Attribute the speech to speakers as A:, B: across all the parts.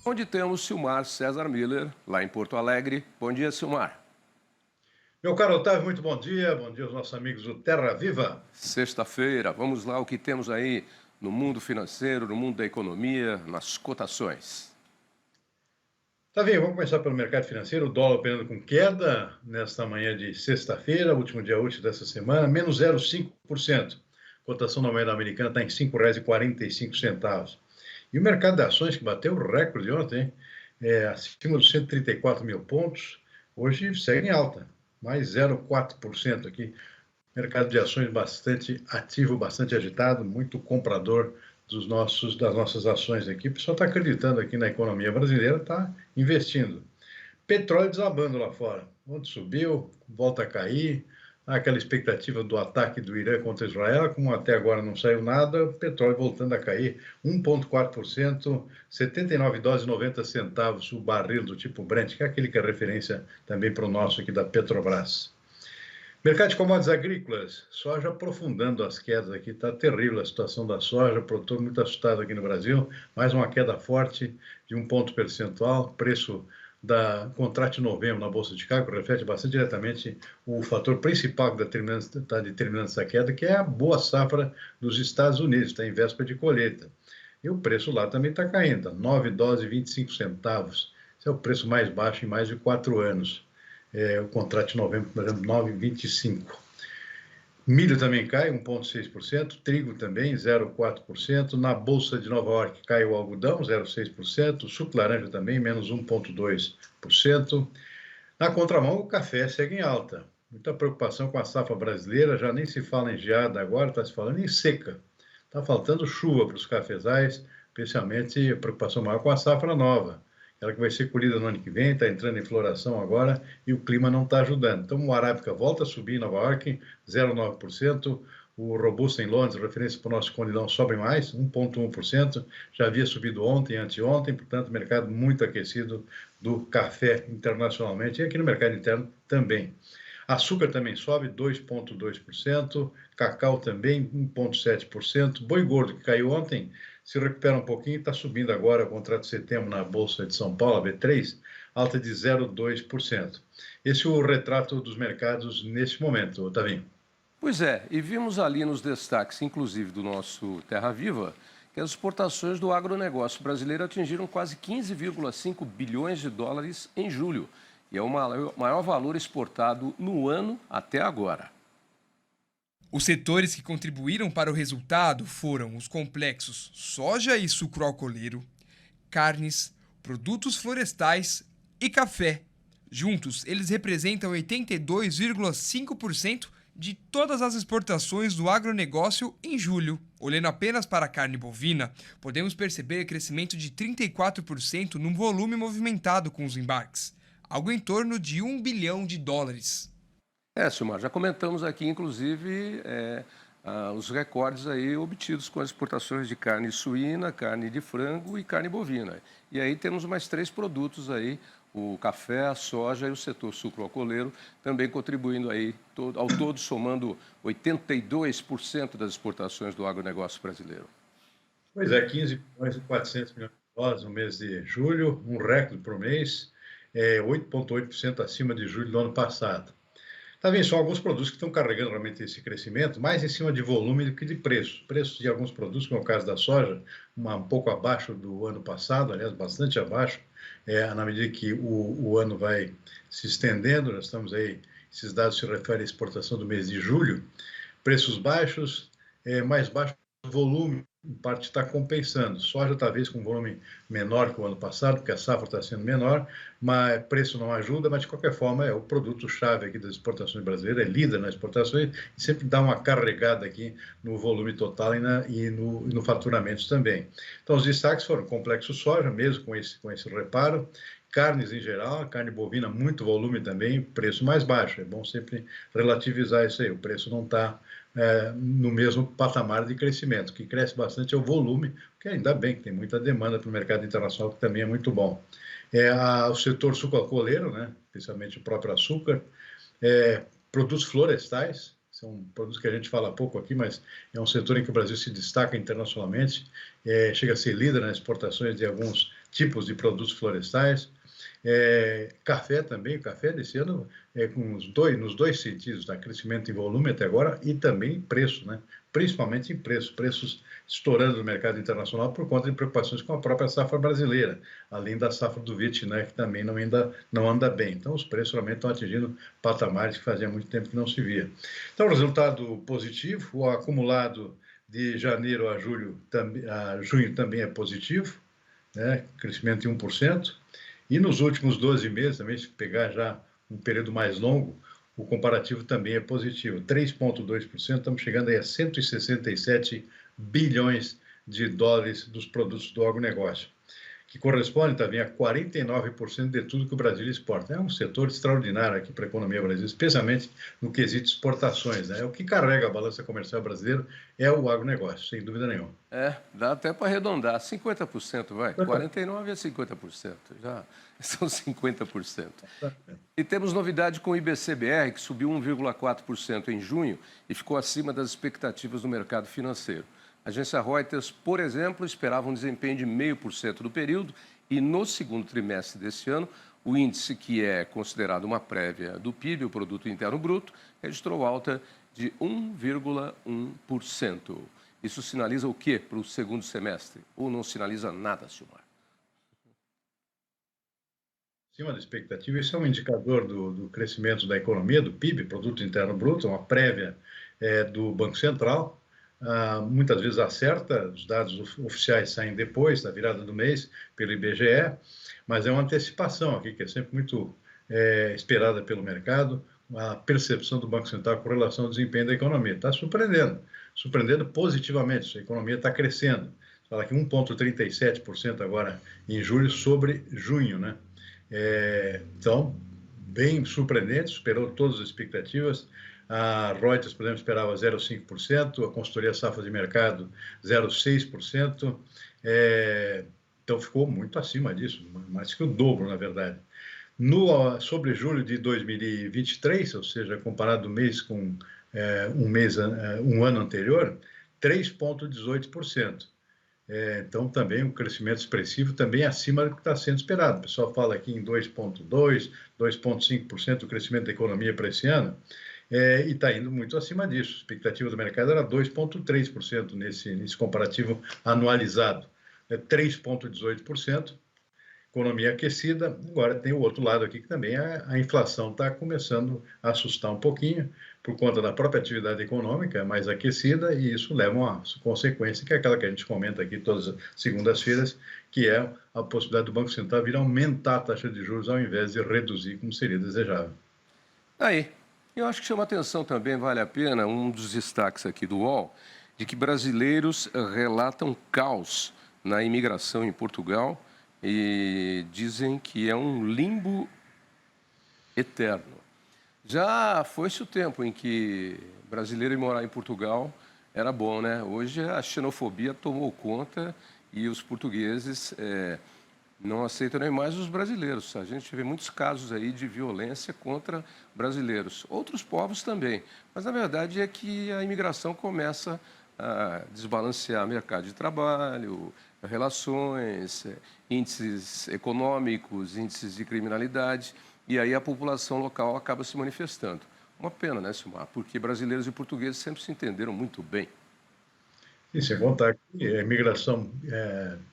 A: onde temos Silmar César Miller, lá em Porto Alegre. Bom dia, Silmar.
B: Meu caro Otávio, muito bom dia aos nossos amigos do Terra Viva.
A: Sexta-feira, vamos lá o que temos aí no mundo financeiro, no mundo da economia, nas cotações.
B: Tavinho, vamos começar pelo mercado financeiro, o dólar operando com queda nesta manhã de sexta-feira, último dia útil dessa semana, menos 0,5%. Cotação da moeda americana está em R$ 5,45. E o mercado de ações, que bateu o recorde ontem, acima dos 134 mil pontos, hoje segue em alta, mais 0,4% aqui. Mercado de ações bastante ativo, bastante agitado, muito comprador das nossas ações aqui. O pessoal está acreditando aqui na economia brasileira, está investindo. Petróleo desabando lá fora. Ontem subiu, volta a cair. Há aquela expectativa do ataque do Irã contra Israel, como até agora não saiu nada, o petróleo voltando a cair 1,4%, 79 dólares e 90 centavos o barril do tipo Brent, que é aquele que é referência também para o nosso aqui da Petrobras. Mercado de commodities agrícolas, soja aprofundando as quedas aqui, está terrível a situação da soja, produtor muito assustado aqui no Brasil, mais uma queda forte de 1 ponto percentual, preço da contrato de novembro na Bolsa de Chicago reflete bastante diretamente o fator principal que está determinando essa queda, que é a boa safra dos Estados Unidos, está em véspera de colheita. E o preço lá também está caindo, 9 dólares e 25 centavos, esse é o preço mais baixo em mais de 4 anos. O contrato de novembro, por exemplo, 9,25. Milho também cai 1,6%, trigo também 0,4%, na Bolsa de Nova York cai o algodão 0,6%, o suco laranja também menos 1,2%. Na contramão, o café segue em alta. Muita preocupação com a safra brasileira, já nem se fala em geada agora, está se falando em seca. Está faltando chuva para os cafezais, especialmente preocupação maior com a safra nova. Ela que vai ser colhida no ano que vem, está entrando em floração agora e o clima não está ajudando. Então, o arábica volta a subir em Nova York, 0,9%. O robusto em Londres, referência para o nosso condilão, sobe mais, 1,1%. Já havia subido ontem, anteontem, portanto, mercado muito aquecido do café internacionalmente e aqui no mercado interno também. Açúcar também sobe 2,2%, cacau também 1,7%, boi gordo que caiu ontem se recupera um pouquinho e está subindo agora o contrato de setembro na Bolsa de São Paulo, a B3, alta de 0,2%. Esse é o retrato dos mercados neste momento, Otavinho.
A: Pois é, e vimos ali nos destaques, inclusive do nosso Terra Viva, que as exportações do agronegócio brasileiro atingiram quase 15,5 bilhões de dólares em julho. E é o maior valor exportado no ano até agora.
C: Os setores que contribuíram para o resultado foram os complexos soja e sucro alcooleiro, carnes, produtos florestais e café. Juntos, eles representam 82,5% de todas as exportações do agronegócio em julho. Olhando apenas para a carne bovina, podemos perceber crescimento de 34% no volume movimentado com os embarques, algo em torno de 1 bilhão de dólares.
A: Silmar, já comentamos aqui, inclusive, os recordes aí obtidos com as exportações de carne suína, carne de frango e carne bovina. E aí temos mais 3 produtos aí, o café, a soja e o setor sucro-alcooleiro, também contribuindo aí, ao todo somando 82% das exportações do agronegócio brasileiro.
B: Pois é, 15 bilhões e 400 milhões de dólares no mês de julho, um recorde por mês, 8,8% acima de julho do ano passado. Tá vendo? São alguns produtos que estão carregando realmente esse crescimento, mais em cima de volume do que de preço. Preços de alguns produtos, como é o caso da soja, um pouco abaixo do ano passado, aliás, bastante abaixo, na medida que o ano vai se estendendo, nós estamos aí, esses dados se referem à exportação do mês de julho, preços baixos, mais baixo volume, em parte está compensando. Soja talvez com volume menor que o ano passado, porque a safra está sendo menor, mas preço não ajuda, mas de qualquer forma é o produto-chave aqui das exportações brasileiras, é líder nas exportações e sempre dá uma carregada aqui no volume total e no faturamento também. Então os destaques foram complexo soja, mesmo com esse reparo, carnes em geral, a carne bovina muito volume também, preço mais baixo, é bom sempre relativizar isso aí, o preço não está no mesmo patamar de crescimento. O que cresce bastante é o volume, que ainda bem que tem muita demanda para o mercado internacional, que também é muito bom. O setor sucro-alcooleiro, né, especialmente o próprio açúcar, produtos florestais, São produtos que a gente fala pouco aqui, mas é um setor em que o Brasil se destaca internacionalmente, chega a ser líder nas exportações de alguns tipos de produtos florestais. Café também, o café desse ano nos dois sentidos, tá? Crescimento em volume até agora e também em preço, né? Principalmente em preços estourando no mercado internacional por conta de preocupações com a própria safra brasileira, além da safra do Vietnã, que também não anda bem. Então, os preços realmente estão atingindo patamares que fazia muito tempo que não se via. Então, resultado positivo, o acumulado de janeiro a junho também é positivo, né? Crescimento de 1%. E nos últimos 12 meses, também, se pegar já um período mais longo, o comparativo também é positivo, 3,2%, estamos chegando aí a 167 bilhões de dólares dos produtos do agronegócio, que corresponde também a 49% de tudo que o Brasil exporta. É um setor extraordinário aqui para a economia brasileira, especialmente no quesito exportações, né? O que carrega a balança comercial brasileira é o agronegócio, sem dúvida nenhuma.
A: Dá até para arredondar, 50%, vai. 49% a 50%, já são 50%. E temos novidade com o IBCBR, que subiu 1,4% em junho e ficou acima das expectativas do mercado financeiro. A agência Reuters, por exemplo, esperava um desempenho de 0,5% no período e no segundo trimestre deste ano, o índice, que é considerado uma prévia do PIB, o Produto Interno Bruto, registrou alta de 1,1%. Isso sinaliza o quê para o segundo semestre? Ou não sinaliza nada, Silmar?
B: Acima da expectativa, isso é um indicador do crescimento da economia, do PIB, Produto Interno Bruto, uma prévia do Banco Central. Muitas vezes acerta, os dados oficiais saem depois da virada do mês pelo IBGE, mas é uma antecipação aqui que é sempre muito esperada pelo mercado, a percepção do Banco Central com relação ao desempenho da economia. Está surpreendendo positivamente, a economia está crescendo. Fala que 1,37% agora em julho sobre junho, né? Então, bem surpreendente, superou todas as expectativas. A Reuters, por exemplo, esperava 0,5%, a consultoria Safra de Mercado 0,6%, então ficou muito acima disso, mais que o dobro, na verdade. Sobre julho de 2023, ou seja, comparado o mês com um ano anterior, 3,18%. Então, também um crescimento expressivo, também acima do que está sendo esperado. O pessoal fala aqui em 2,2%, 2,5% o crescimento da economia para esse ano, e está indo muito acima disso. A expectativa do mercado era 2,3% nesse comparativo anualizado. 3,18%, economia aquecida. Agora tem o outro lado aqui, que também a inflação está começando a assustar um pouquinho, por conta da própria atividade econômica mais aquecida, e isso leva a uma consequência, que é aquela que a gente comenta aqui todas as segundas-feiras, que é a possibilidade do Banco Central vir aumentar a taxa de juros ao invés de reduzir, como seria desejável.
A: Aí, eu acho que chama atenção também, vale a pena, um dos destaques aqui do UOL, de que brasileiros relatam caos na imigração em Portugal e dizem que é um limbo eterno. Já foi-se o tempo em que brasileiro ir morar em Portugal era bom, né? Hoje a xenofobia tomou conta e os portugueses não aceitam nem mais os brasileiros. A gente vê muitos casos aí de violência contra brasileiros. Outros povos também. Mas a verdade é que a imigração começa a desbalancear mercado de trabalho, relações, índices econômicos, índices de criminalidade, e aí a população local acaba se manifestando. Uma pena, né, Silmar? Porque brasileiros e portugueses sempre se entenderam muito bem.
B: E sem contar que a imigração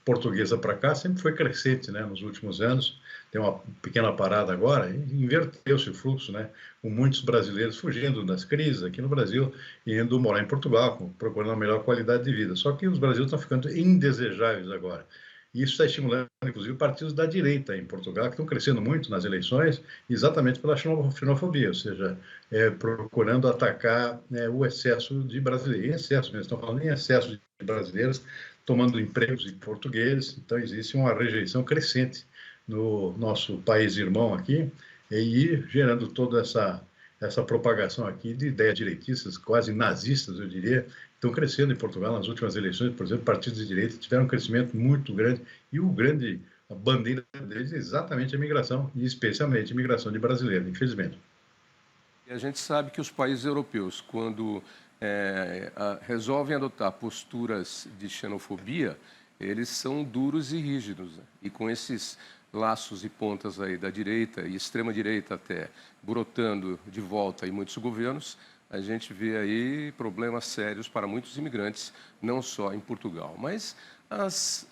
B: portuguesa para cá sempre foi crescente, né, nos últimos anos. Tem uma pequena parada agora, e inverteu-se o fluxo, né, com muitos brasileiros fugindo das crises aqui no Brasil e indo morar em Portugal, procurando uma melhor qualidade de vida. Só que os brasileiros estão ficando indesejáveis agora. E isso está estimulando, inclusive, partidos da direita em Portugal, que estão crescendo muito nas eleições, exatamente pela xenofobia, ou seja, procurando atacar o excesso de brasileiros. Em excesso, mesmo, estão falando em excesso de brasileiros tomando empregos de portugueses. Então, existe uma rejeição crescente no nosso país irmão aqui, e gerando toda essa propagação aqui de ideias direitistas, quase nazistas, eu diria, estão crescendo em Portugal nas últimas eleições. Por exemplo, partidos de direita tiveram um crescimento muito grande, e a bandeira deles é exatamente a imigração, e especialmente a imigração de brasileiros, infelizmente.
A: E a gente sabe que os países europeus, quando resolvem adotar posturas de xenofobia, eles são duros e rígidos, né? E com esses laços e pontas aí da direita e extrema-direita até brotando de volta em muitos governos, a gente vê aí problemas sérios para muitos imigrantes, não só em Portugal. Mas as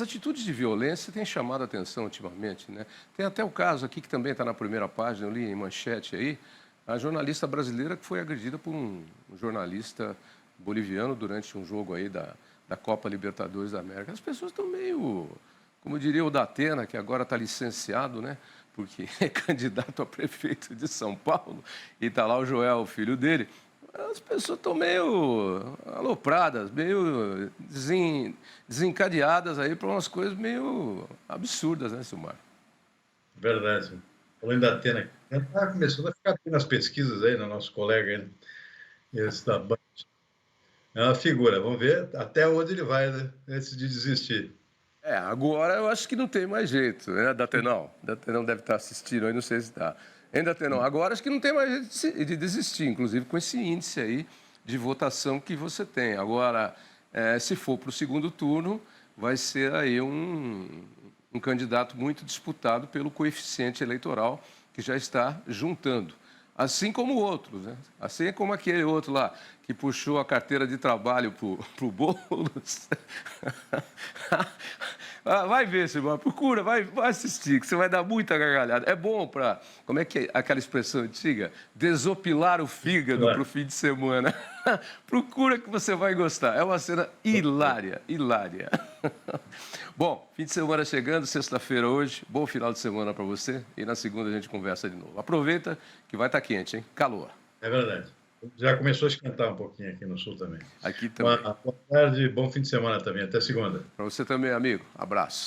A: atitudes de violência têm chamado a atenção ultimamente, né? Tem até o caso aqui que também está na primeira página, eu li em manchete aí, a jornalista brasileira que foi agredida por um jornalista boliviano durante um jogo aí da Copa Libertadores da América. As pessoas estão meio, como diria o Datena, que agora está licenciado, né? Porque é candidato a prefeito de São Paulo, e está lá o Joel, o filho dele. As pessoas estão meio alopradas, meio desencadeadas aí para umas coisas meio absurdas, né, Silmar?
B: Verdade. Falando da Atena, está começando a ficar bem nas pesquisas aí, no nosso colega aí, esse da Band. É uma figura, vamos ver até onde ele vai, né, antes de desistir.
A: Agora eu acho que não tem mais jeito, né, Datenão? Datenão deve estar assistindo aí, não sei se está. Ainda tem, não. Agora acho que não tem mais jeito de desistir, inclusive com esse índice aí de votação que você tem. Agora, se for para o segundo turno, vai ser aí um candidato muito disputado pelo coeficiente eleitoral que já está juntando. Assim como outros, né? Assim como aquele outro lá que puxou a carteira de trabalho para o Boulos. Vai ver, Silmar, procura, vai assistir, que você vai dar muita gargalhada. É bom para, como é que é aquela expressão antiga? Desopilar o fígado para o fim de semana. Procura que você vai gostar. É uma cena hilária, hilária. Bom, fim de semana chegando, sexta-feira hoje. Bom final de semana para você. E na segunda a gente conversa de novo. Aproveita que vai estar quente, hein? Calor.
B: É verdade. Já começou a esquentar um pouquinho aqui no sul também.
A: Aqui também.
B: Boa tarde, bom fim de semana também. Até segunda.
A: Para você também, amigo. Abraço.